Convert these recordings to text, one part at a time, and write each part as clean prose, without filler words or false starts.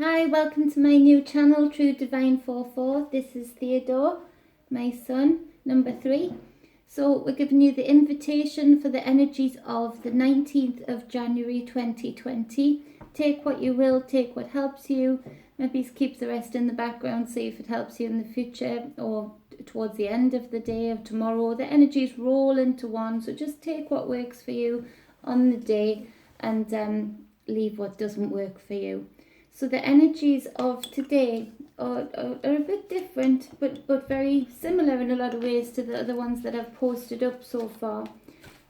Hi, welcome to my new channel, True Divine 44. This is Theodore, my son, number 3. So we're giving you the invitation for the energies of the 19th of January 2020. Take what you will, take what helps you. Maybe keep the rest in the background, see if it helps you in the future or towards the end of the day of tomorrow. The energies roll into one, so just take what works for you on the day and leave what doesn't work for you. So the energies of today are a bit different, but very similar in a lot of ways to the other ones that I've posted up so far.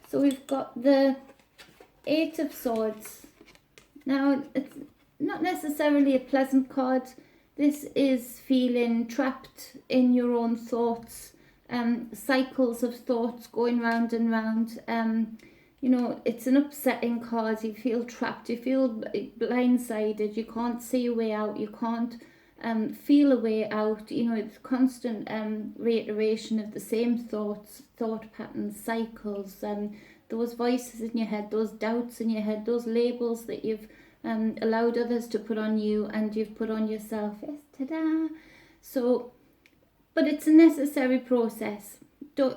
So we've got the Eight of Swords. Now, it's not necessarily a pleasant card. This is feeling trapped in your own thoughts, cycles of thoughts going round and round. You know, it's an upsetting card. You feel trapped, you feel blindsided, you can't see a way out, you can't feel a way out. You know, it's constant reiteration of the same thoughts, thought patterns, cycles, those voices in your head, those doubts in your head, those labels that you've allowed others to put on you and you've put on yourself. Yes, ta-da! So, but it's a necessary process.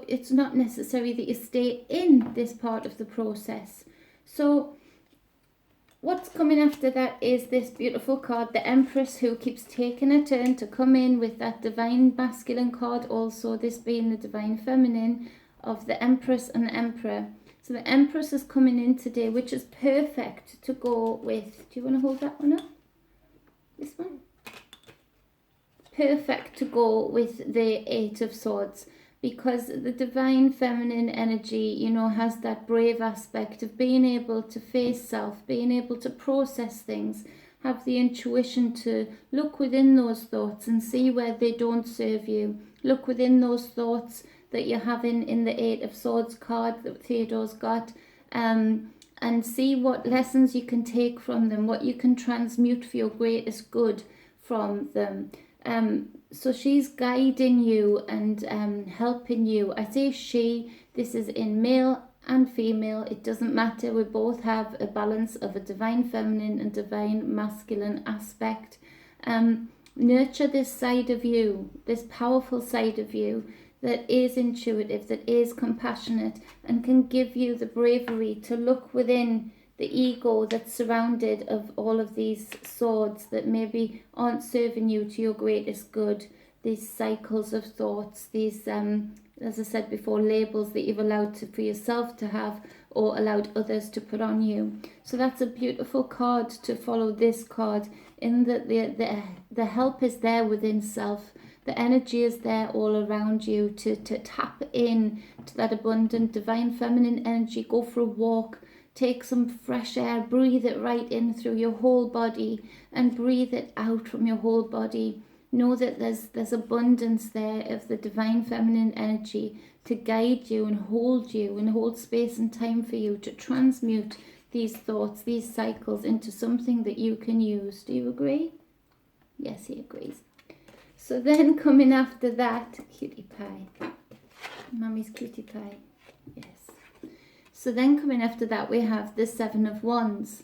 It's not necessary that you stay in this part of the process. So what's coming after that is this beautiful card, the Empress, who keeps taking a turn to come in with that divine masculine card, also this being the divine feminine of the Empress and the Emperor. So the Empress is coming in today, which is perfect to go with. Do you want to hold that one up? This one? Perfect to go with the Eight of Swords, because the divine feminine energy, you know, has that brave aspect of being able to face self, being able to process things, have the intuition to look within those thoughts and see where they don't serve you. Look within those thoughts that you're having in the Eight of Swords card that Theodore's got, and see what lessons you can take from them, what you can transmute for your greatest good from them. So she's guiding you and helping you. I say she, this is in male and female, it doesn't matter. We both have a balance of a divine feminine and divine masculine aspect. Nurture this side of you, this powerful side of you that is intuitive, that is compassionate, and can give you the bravery to look within the ego that's surrounded of all of these swords that maybe aren't serving you to your greatest good. These cycles of thoughts, these, as I said before, labels that you've allowed for yourself to have or allowed others to put on you. So that's a beautiful card to follow this card, in that the help is there within self. The energy is there all around you to tap in to that abundant divine feminine energy. Go for a walk. Take some fresh air, breathe it right in through your whole body and breathe it out from your whole body. Know that there's abundance there of the divine feminine energy to guide you and hold space and time for you to transmute these thoughts, these cycles into something that you can use. Do you agree? Yes, he agrees. So then coming after that, cutie pie. Mummy's cutie pie. Yes. So then coming after that, we have the Seven of Wands.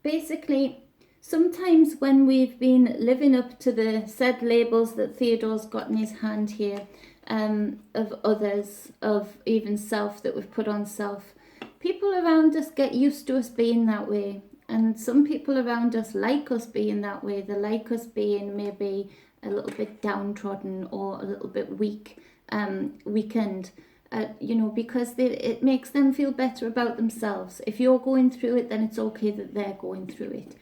Basically, sometimes when we've been living up to the said labels that Theodore's got in his hand here, of others, of even self that we've put on self, people around us get used to us being that way. And some people around us like us being that way. They like us being maybe a little bit downtrodden or a little bit weakened. You know, because it makes them feel better about themselves. If you're going through it, then it's okay that they're going through it.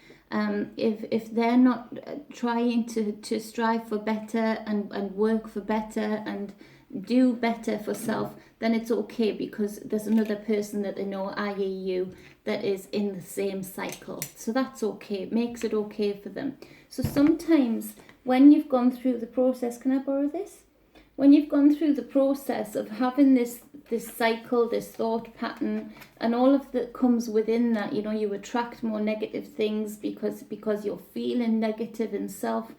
If they're not trying to strive for better and work for better and do better for self, then it's okay, because there's another person that they know, i.e. you, that is in the same cycle. So that's okay. It makes it okay for them. So sometimes when you've gone through the process, can I borrow this? When you've gone through the process of having this cycle, this thought pattern, and all of that comes within that, you know, you attract more negative things because you're feeling negative in self,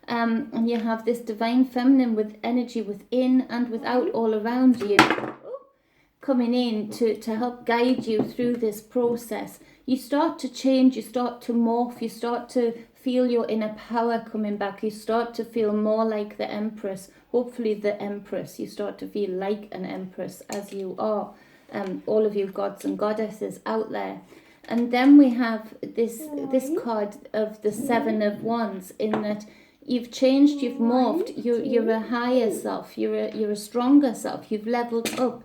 and you have this divine feminine with energy within and without all around you coming in to help guide you through this process. You start to change, you start to morph, you start to feel your inner power coming back. You start to feel more like the Empress, hopefully the Empress. You start to feel like an Empress, as you are, all of you gods and goddesses out there. And then we have this card of the Seven of Wands, in that you've changed, you've morphed, you're a higher self, you're a stronger self, you've leveled up.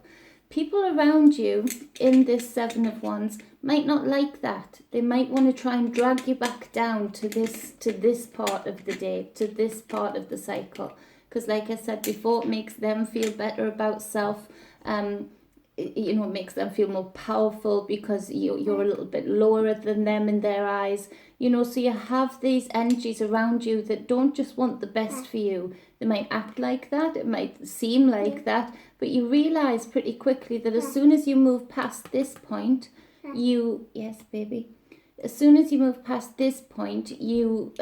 People around you in this Seven of Wands might not like that. They might want to try and drag you back down to this part of the day, to this part of the cycle. Because like I said before, it makes them feel better about self. It makes them feel more powerful because you're a little bit lower than them in their eyes. So you have these energies around you that don't just want the best for you. They might act like that, it might seem like that, but you realize pretty quickly that as soon as you move past this point, yes, baby. As soon as you move past this point, you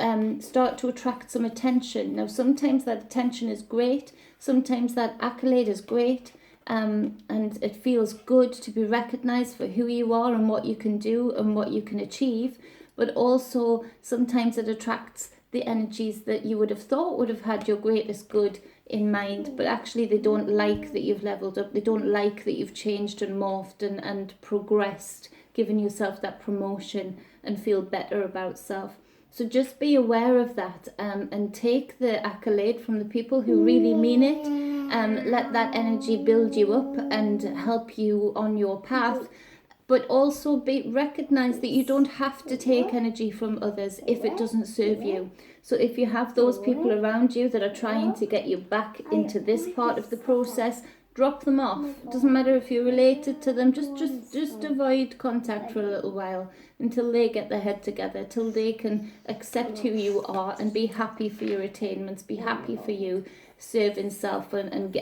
start to attract some attention. Now, sometimes that attention is great. Sometimes that accolade is great. And it feels good to be recognized for who you are and what you can do and what you can achieve. But also, sometimes it attracts the energies that you would have thought would have had your greatest good in mind, but actually they don't like that you've leveled up. They don't like that you've changed and morphed and progressed, given yourself that promotion and feel better about self. So just be aware of that, and take the accolade from the people who really mean it. Let that energy build you up and help you on your path. But also recognize that you don't have to take energy from others if it doesn't serve you. So if you have those people around you that are trying to get you back into this part of the process, drop them off. It doesn't matter if you're related to them. Just avoid contact for a little while until they get their head together, till they can accept who you are and be happy for your attainments, be happy for you serving self and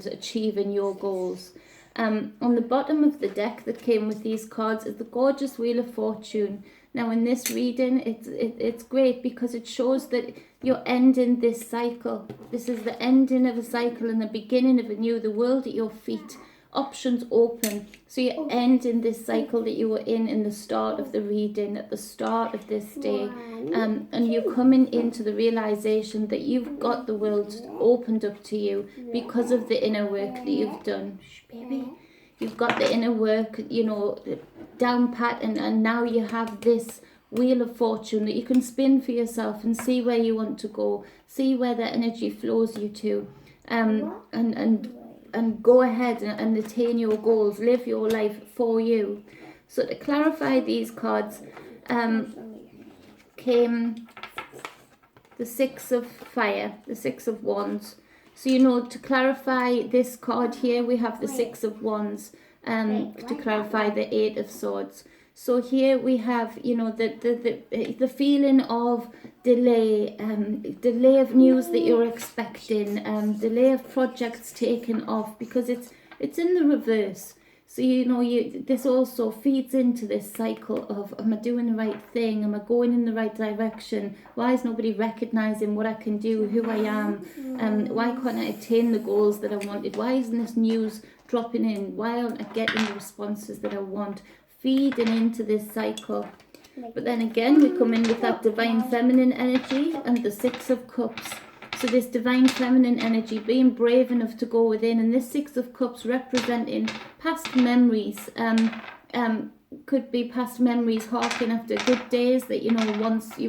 achieving your goals. On the bottom of the deck that came with these cards is the gorgeous Wheel of Fortune. Now in this reading, it's great because it shows that you're ending this cycle. This is the ending of a cycle and the beginning of a new, the world at your feet. Options open. So you're ending this cycle that you were in the start of the reading, at the start of this day. And you're coming into the realization that you've got the world opened up to you because of the inner work that you've done. Shh, baby. You've got the inner work, down pat, and now you have this Wheel of Fortune that you can spin for yourself and see where you want to go, see where that energy flows you to, and go ahead and attain your goals, live your life for you. So to clarify these cards, came the Six of Fire, the Six of Wands. So, to clarify this card here, we have the Six of Wands, to clarify the Eight of Swords. So here we have, the feeling of delay, delay of news that you're expecting, delay of projects taken off, because it's in the reverse. So, this also feeds into this cycle of, am I doing the right thing? Am I going in the right direction? Why is nobody recognizing what I can do, who I am? Why can't I attain the goals that I wanted? Why isn't this news dropping in? Why aren't I getting the responses that I want? Feeding into this cycle. But then again, we come in with that divine feminine energy and the Six of Cups. So this divine feminine energy, being brave enough to go within, and this Six of Cups representing past memories, could be past memories harking after good days that you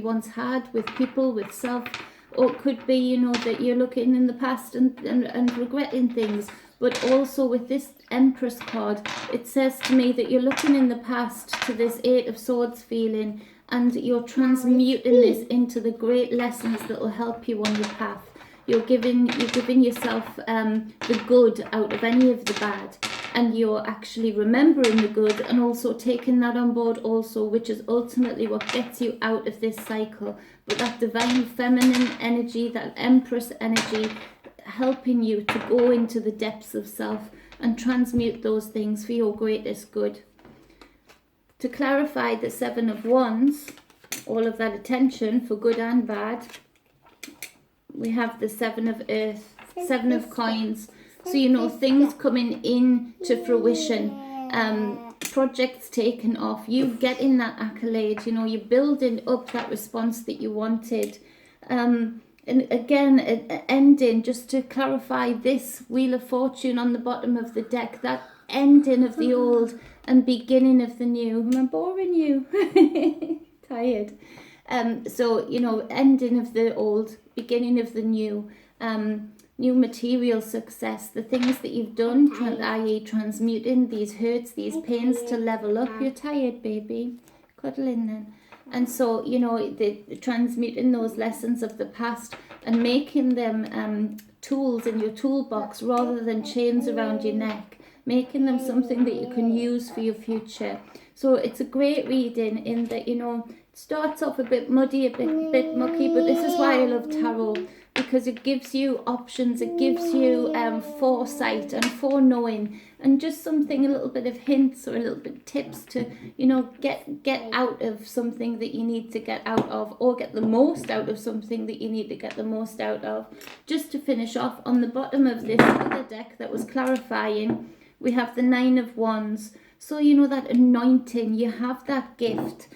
once had with people, with self, or it could be that you're looking in the past and regretting things. But also with this Empress card, it says to me that you're looking in the past to this Eight of Swords feeling, and you're transmuting this into the great lessons that will help you on your path. You're giving yourself the good out of any of the bad, and you're actually remembering the good and also taking that on board also, which is ultimately what gets you out of this cycle. But that divine feminine energy, that Empress energy, helping you to go into the depths of self and transmute those things for your greatest good. To clarify the Seven of Wands, all of that attention for good and bad, we have the Seven of Earth, Seven of Coins. So things coming in to fruition, projects taken off, you getting that accolade, you know, you're building up that response that you wanted. And again, ending, just to clarify, this Wheel of Fortune on the bottom of the deck, that ending of the old and beginning of the new. Am I boring you? Tired. So, you know, ending of the old, beginning of the new. New material success, the things that you've done, i.e. transmuting these hurts, these pains to level up. You're tired, baby. Cuddle in then. And so, you know, the transmuting those lessons of the past and making them tools in your toolbox rather than chains around your neck, making them something that you can use for your future. So it's a great reading in that, you know, it starts off a bit muddy, a bit mucky, but this is why I love tarot, because it gives you options, it gives you foresight and foreknowing, and just something, a little bit of hints or a little bit of tips to, you know, get out of something that you need to get out of, or get the most out of something that you need to get the most out of. Just to finish off, on the bottom of this other deck that was clarifying, we have the Nine of Wands. So, you know, that anointing, you have that gift,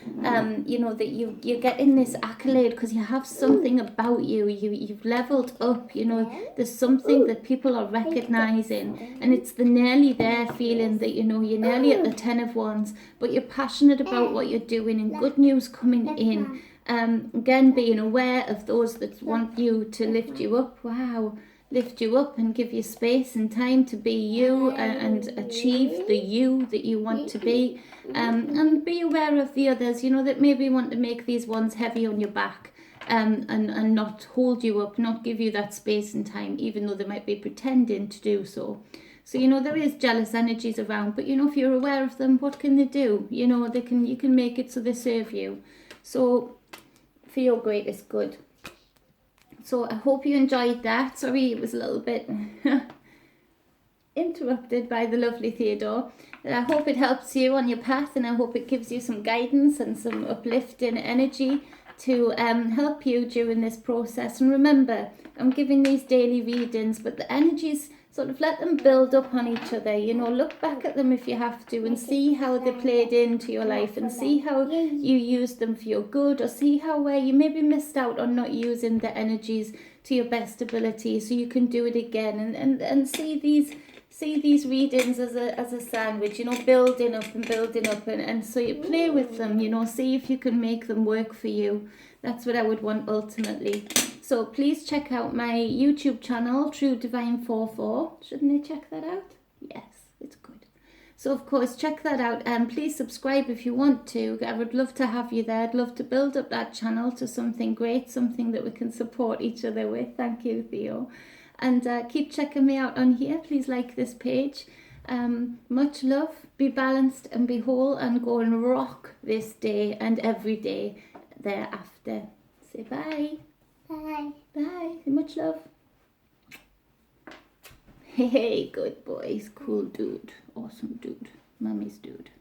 you know, that you're getting this accolade because you have something about you. You've leveled up, you know, there's something that people are recognizing, and it's the nearly there feeling that, you know, you're nearly at the 10 of Wands, but you're passionate about what you're doing and good news coming in. Again, being aware of those that want you to lift you up. Wow. Lift you up and give you space and time to be you and achieve the you that you want to be, and be aware of the others, you know, that maybe want to make these ones heavy on your back, and not hold you up, not give you that space and time, even though they might be pretending to do so. So, you know, there is jealous energies around, but, you know, if you're aware of them, what can they do? You know, you can make it so they serve you. So, for your greatest good. So I hope you enjoyed that. Sorry, it was a little bit interrupted by the lovely Theodore. I hope it helps you on your path, and I hope it gives you some guidance and some uplifting energy to help you during this process. And remember, I'm giving these daily readings, but the energies, sort of let them build up on each other. You know, look back at them if you have to and see how they played into your life, and see how you used them for your good, or see how where you maybe missed out on not using the energies to your best ability, so you can do it again, and see these readings as a sandwich, you know, building up and so you play with them, you know, see if you can make them work for you. That's what I would want ultimately. So please check out my YouTube channel, True Divine 44. Shouldn't they check that out? Yes, it's good. So of course, check that out, and please subscribe if you want to. I would love to have you there. I'd love to build up that channel to something great, something that we can support each other with. Thank you, Theo. And keep checking me out on here. Please like this page. Much love. Be balanced and be whole, and go and rock this day and every day thereafter. Say bye. Bye. Bye. Much love. Hey, good boys. Cool dude. Awesome dude. Mummy's dude.